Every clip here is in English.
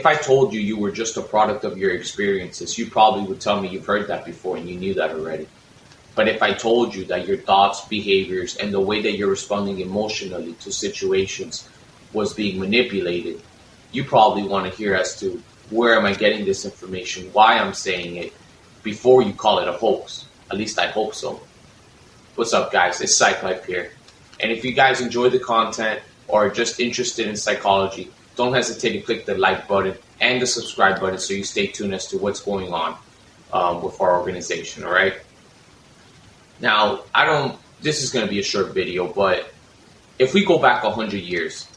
If I told you you were just a product of your experiences, you probably would tell me you've heard that before and you knew that already. But if I told you that your thoughts, behaviors, and the way that you're responding emotionally to situations was being manipulated, you probably want to hear as to where am I getting this information, why I'm saying it, before you call it a hoax. At least I hope so. What's up, guys? It's Psych Life here. And if you guys enjoy the content or are just interested in psychology, don't hesitate to click the like button and the subscribe button so you stay tuned as to what's going on with our organization, all right? Now, this is going to be a short video, but if we go back 100 years,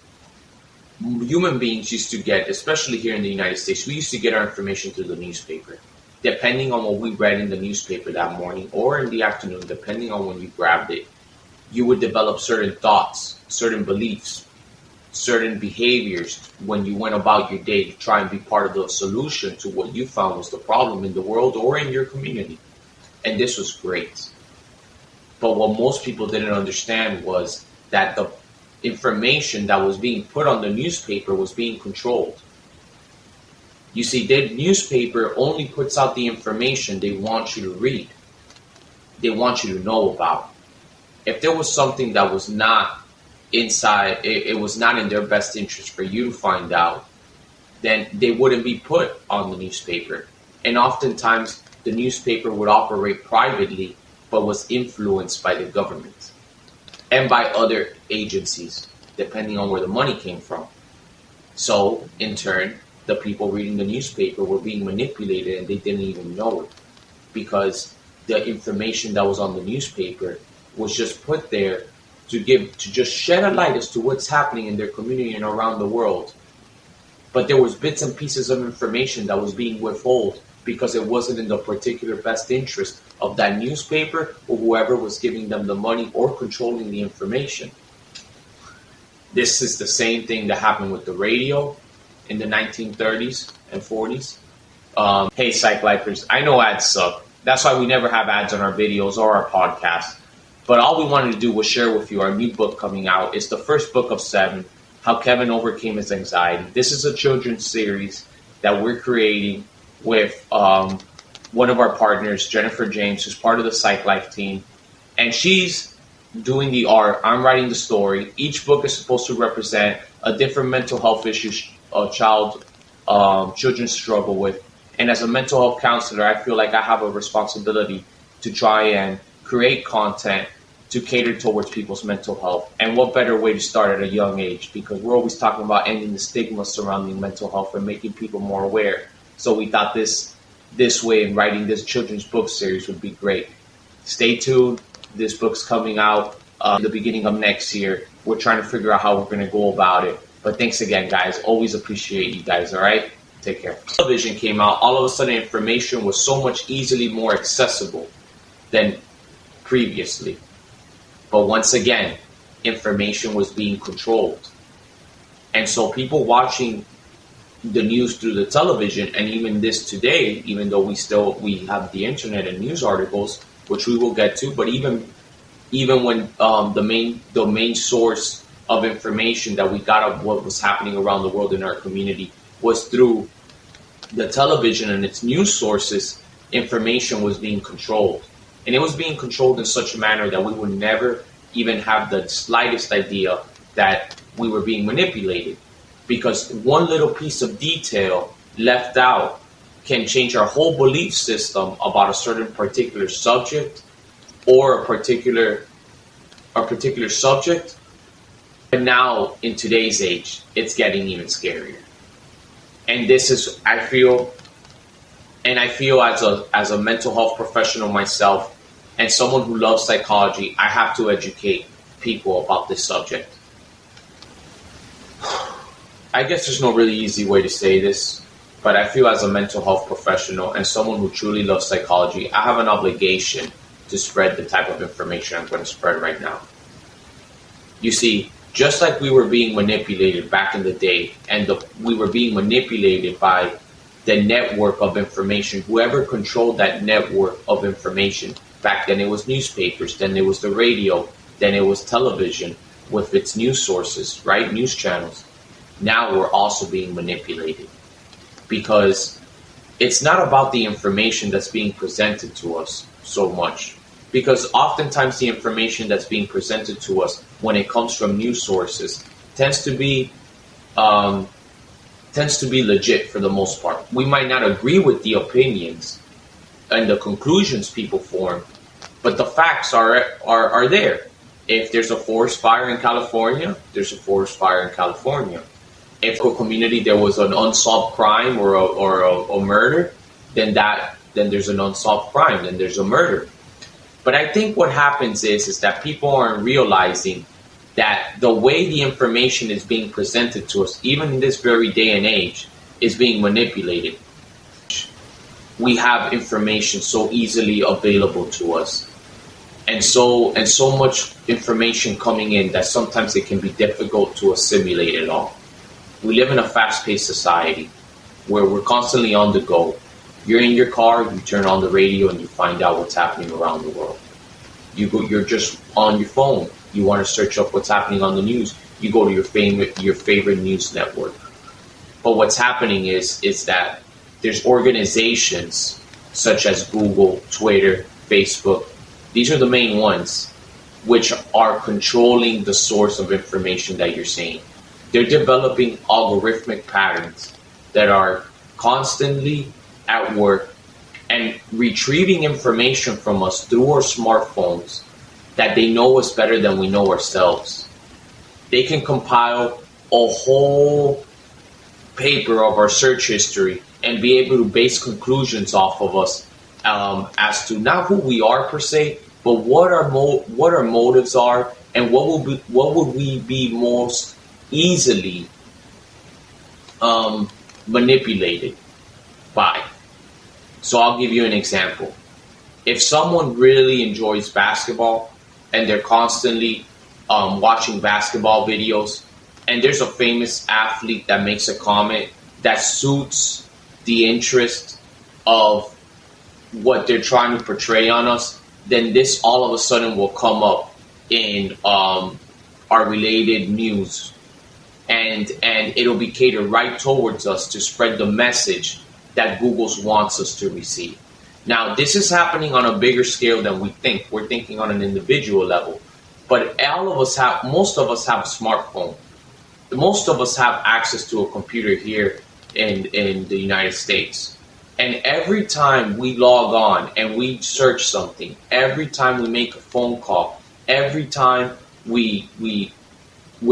human beings used to get, especially here in the United States, we used to get our information through the newspaper. Depending on what we read in the newspaper that morning or in the afternoon, depending on when you grabbed it, you would develop certain thoughts, certain beliefs, certain behaviors when you went about your day to try and be part of the solution to what you found was the problem in the world or in your community. And this was great. But what most people didn't understand was that the information that was being put on the newspaper was being controlled. You see, the newspaper only puts out the information they want you to read. They want you to know about. If there was something that was not inside, it was not in their best interest for you to find out, then they wouldn't be put on the newspaper. And oftentimes, the newspaper would operate privately, but was influenced by the government and by other agencies, depending on where the money came from. So, in turn, the people reading the newspaper were being manipulated and they didn't even know it, because the information that was on the newspaper was just put there to just shed a light as to what's happening in their community and around the world. But there was bits and pieces of information that was being withheld because it wasn't in the particular best interest of that newspaper or whoever was giving them the money or controlling the information. This is the same thing that happened with the radio in the 1930s and 40s. Hey, Psych Lifers, I know ads suck. That's why we never have ads on our videos or our podcasts. But all we wanted to do was share with you our new book coming out. It's the first book of 7, How Kevin Overcame His Anxiety. This is a children's series that we're creating with one of our partners, Jennifer James, who's part of the Psych Life team. And she's doing the art. I'm writing the story. Each book is supposed to represent a different mental health issue children struggle with. And as a mental health counselor, I feel like I have a responsibility to try and create content to cater towards people's mental health. And what better way to start at a young age? Because we're always talking about ending the stigma surrounding mental health and making people more aware. So we thought this way in writing this children's book series would be great. Stay tuned. This book's coming out the beginning of next year. We're trying to figure out how we're going to go about it. But thanks again, guys. Always appreciate you guys, all right? Take care. Television came out. All of a sudden, information was so much easily more accessible than previously. But once again, information was being controlled. And so people watching the news through the television, and even this today, even though we have the internet and news articles, which we will get to, but even when the main source of information that we got of what was happening around the world in our community was through the television and its news sources, information was being controlled. And it was being controlled in such a manner that we would never even have the slightest idea that we were being manipulated. Because one little piece of detail left out can change our whole belief system about a certain particular subject or a particular subject. But now, in today's age, it's getting even scarier. And this is, I feel as a mental health professional myself and someone who loves psychology, I have to educate people about this subject. I guess there's no really easy way to say this, but I feel as a mental health professional and someone who truly loves psychology, I have an obligation to spread the type of information I'm going to spread right now. You see, just like we were being manipulated back in the day, and we were being manipulated by the network of information, whoever controlled that network of information. Back then it was newspapers, then it was the radio, then it was television with its news sources, right? News channels. Now we're also being manipulated. because it's not about the information that's being presented to us so much. Because oftentimes the information that's being presented to us when it comes from news sources tends to be legit for the most part. We might not agree with the opinions and the conclusions people form, but the facts are there. If there's a forest fire in California, there's a forest fire in California. If a community there was an unsolved crime or a murder, then there's an unsolved crime, then there's a murder. But I think what happens is that people aren't realizing that the way the information is being presented to us, even in this very day and age, is being manipulated. We have information so easily available to us, and so much information coming in that sometimes it can be difficult to assimilate it all. We live in a fast-paced society where we're constantly on the go. You're in your car, you turn on the radio, and you find out what's happening around the world. You're just on your phone. You want to search up what's happening on the news. You go to your favorite news network. But what's happening is that there's organizations such as Google, Twitter, Facebook. These are the main ones which are controlling the source of information that you're seeing. They're developing algorithmic patterns that are constantly at work and retrieving information from us through our smartphones that they know us better than we know ourselves. They can compile a whole paper of our search history and be able to base conclusions off of us as to not who we are per se, but what our motives are and what would we be most easily manipulated by. So I'll give you an example. If someone really enjoys basketball and they're constantly watching basketball videos, and there's a famous athlete that makes a comment that suits the interest of what they're trying to portray on us, then this all of a sudden will come up in our related news, and it'll be catered right towards us to spread the message that Google wants us to receive. Now, this is happening on a bigger scale than we think. We're thinking on an individual level, but most of us have a smartphone. Most of us have access to a computer here in the United States. And every time we log on and we search something, every time we make a phone call, every time we're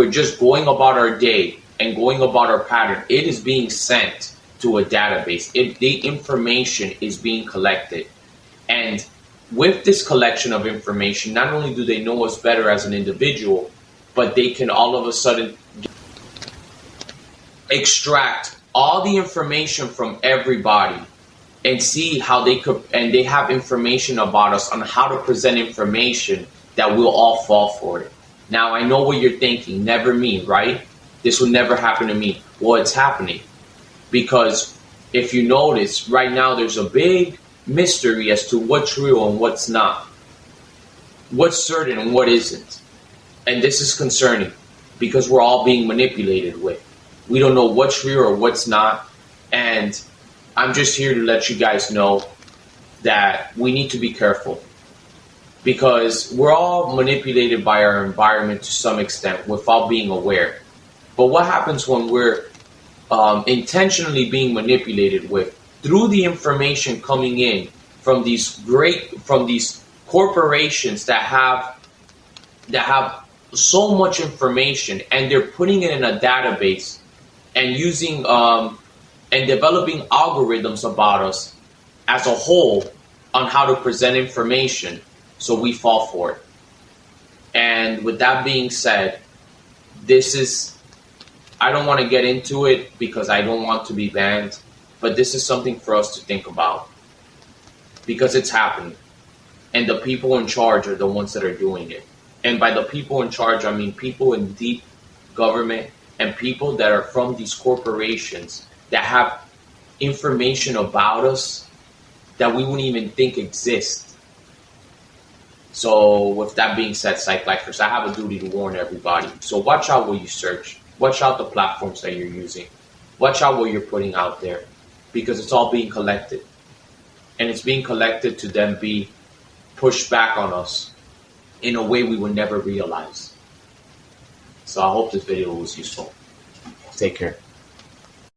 just going about our day and going about our pattern, it is being sent to a database. The information is being collected. And with this collection of information, not only do they know us better as an individual, but they can all of a sudden extract all the information from everybody and see how they could, and they have information about us on how to present information that we'll all fall for it. Now, I know what you're thinking, never me, right? This would never happen to me. Well, it's happening. Because if you notice, right now there's a big mystery as to what's real and what's not. What's certain and what isn't. And this is concerning because we're all being manipulated with. We don't know what's real or what's not. And I'm just here to let you guys know that we need to be careful. Because we're all manipulated by our environment to some extent without being aware. But what happens when we're intentionally being manipulated with through the information coming in from these corporations that have so much information, and they're putting it in a database and using and developing algorithms about us as a whole on how to present information, so we fall for it. And with that being said, I don't want to get into it because I don't want to be banned, but this is something for us to think about because it's happening. And the people in charge are the ones that are doing it. And by the people in charge, I mean people in deep government and people that are from these corporations that have information about us that we wouldn't even think exist. So with that being said, Psych Lifers, I have a duty to warn everybody. So watch out what you search. Watch out the platforms that you're using. Watch out what you're putting out there. because it's all being collected. And it's being collected to then be pushed back on us in a way we would never realize. So I hope this video was useful. Take care.